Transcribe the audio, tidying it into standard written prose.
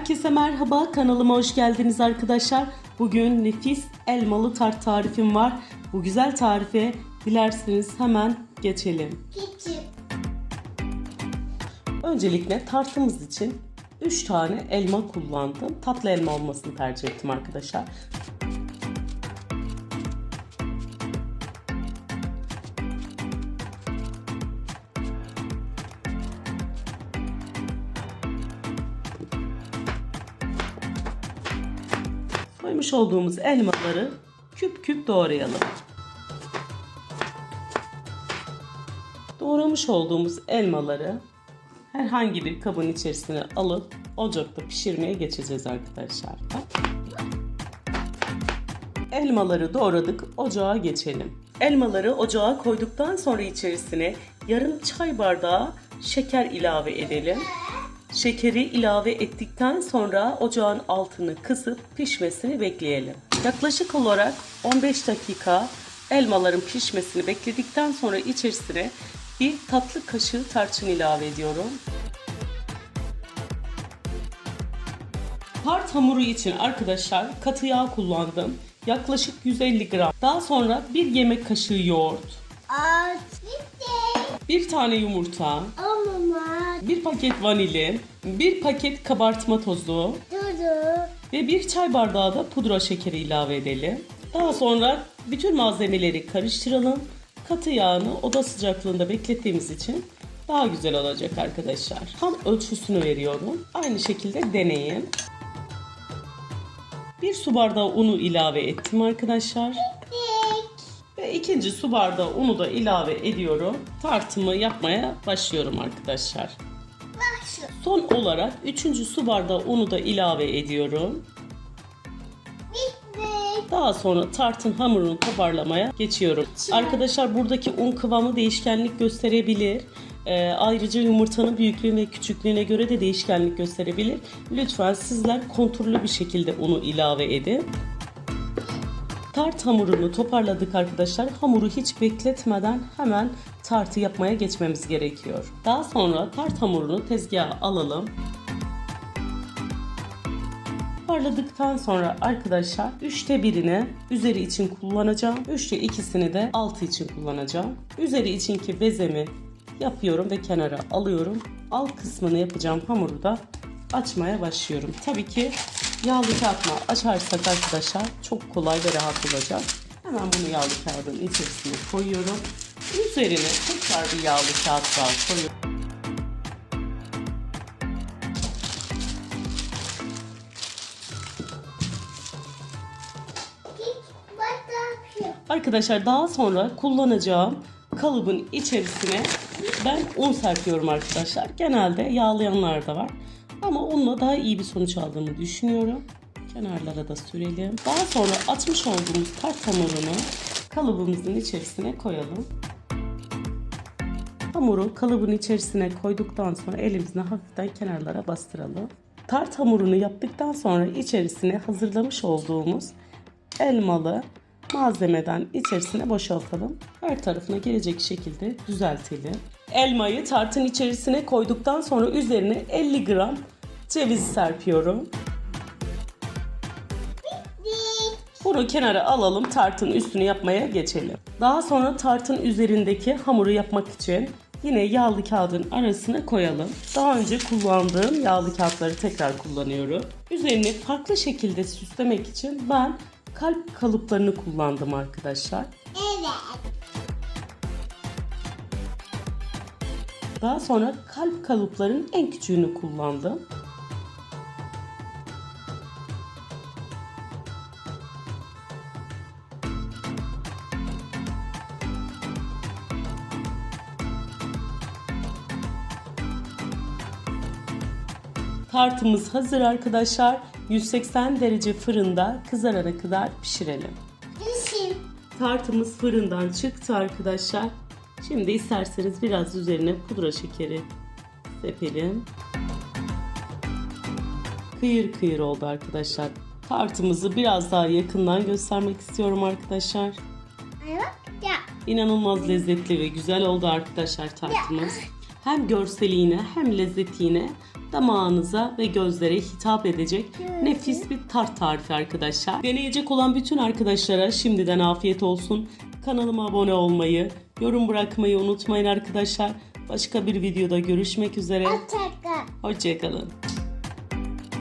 Herkese merhaba, kanalıma hoş geldiniz arkadaşlar. Bugün nefis elmalı tart tarifim var. Bu güzel tarife dilerseniz hemen geçelim. Öncelikle tartımız için 3 tane elma kullandım. Tatlı elma olmasını tercih ettim arkadaşlar. Soymuş olduğumuz elmaları küp küp doğrayalım. Doğramış olduğumuz elmaları herhangi bir kabın içerisine alıp ocakta pişirmeye geçeceğiz arkadaşlar. Elmaları doğradık, ocağa geçelim. Elmaları ocağa koyduktan sonra içerisine yarım çay bardağı şeker ilave edelim. Şekeri ilave ettikten sonra ocağın altını kısıp pişmesini bekleyelim. Yaklaşık olarak 15 dakika elmaların pişmesini bekledikten sonra içerisine bir tatlı kaşığı tarçın ilave ediyorum. Tart hamuru için arkadaşlar katı yağ kullandım. Yaklaşık 150 gram. Daha sonra bir yemek kaşığı yoğurt. Bir tane yumurta. Bir paket vanilin. Bir paket kabartma tozu. Ve bir çay bardağı da pudra şekeri ilave edelim. Daha sonra bütün malzemeleri karıştıralım. Katı yağını oda sıcaklığında beklettiğimiz için daha güzel olacak arkadaşlar. Tam ölçüsünü veriyorum. Aynı şekilde deneyin. Bir su bardağı unu ilave ettim arkadaşlar. Ve ikinci su bardağı unu da ilave ediyorum. Tartımı yapmaya başlıyorum arkadaşlar. Son olarak üçüncü su bardağı unu da ilave ediyorum. Daha sonra tartın hamurunu toparlamaya geçiyorum. Arkadaşlar buradaki un kıvamı değişkenlik gösterebilir. Ayrıca yumurtanın büyüklüğü ve küçüklüğüne göre de değişkenlik gösterebilir. Lütfen sizler kontrollü bir şekilde unu ilave edin. Tart hamurunu toparladık arkadaşlar. Hamuru hiç bekletmeden hemen tartı yapmaya geçmemiz gerekiyor. Daha sonra tart hamurunu tezgaha alalım. Toparladıktan sonra arkadaşlar 3'te 1'ini üzeri için kullanacağım. 3'te 2'sini de altı için kullanacağım. Üzeri içinki bezemi yapıyorum ve kenara alıyorum. Alt kısmını yapacağım hamuru da açmaya başlıyorum. Tabii ki yağlı kağıtla açarsak arkadaşlar çok kolay ve rahat olacak. Hemen bunu yağlı kağıdın içerisine koyuyorum. Üzerine tekrar bir yağlı kağıt daha koyuyorum. Arkadaşlar daha sonra kullanacağım kalıbın içerisine ben un serpiyorum arkadaşlar. Genelde yağlayanlar da var. Ama onunla daha iyi bir sonuç aldığımı düşünüyorum. Kenarlara da sürelim. Daha sonra açmış olduğumuz tart hamurunu kalıbımızın içerisine koyalım. Hamuru kalıbın içerisine koyduktan sonra elimizle hafiften kenarlara bastıralım. Tart hamurunu yaptıktan sonra içerisine hazırlamış olduğumuz elmalı malzemeden içerisine boşaltalım. Her tarafına gelecek şekilde düzeltelim. Elmayı tartın içerisine koyduktan sonra üzerine 50 gram ceviz serpiyorum. Bunu kenara alalım, tartın üstünü yapmaya geçelim. Daha sonra tartın üzerindeki hamuru yapmak için yine yağlı kağıdın arasına koyalım. Daha önce kullandığım yağlı kağıtları tekrar kullanıyorum. Üzerini farklı şekilde süslemek için ben kalp kalıplarını kullandım arkadaşlar. Daha sonra kalp kalıpların en küçüğünü kullandım. Tartımız hazır arkadaşlar. 180 derece fırında kızarana kadar pişirelim. Tartımız fırından çıktı arkadaşlar. Şimdi isterseniz biraz üzerine pudra şekeri sepelim. Kıyır kıyır oldu arkadaşlar. Tartımızı biraz daha yakından göstermek istiyorum arkadaşlar. İnanılmaz lezzetli ve güzel oldu arkadaşlar tartımız. Hem görseliğine hem lezzetiyle damağınıza ve gözlere hitap edecek nefis bir tart tarifi arkadaşlar. Deneyecek olan bütün arkadaşlara şimdiden afiyet olsun. Kanalıma abone olmayı, yorum bırakmayı unutmayın arkadaşlar. Başka bir videoda görüşmek üzere. Hoşça kalın.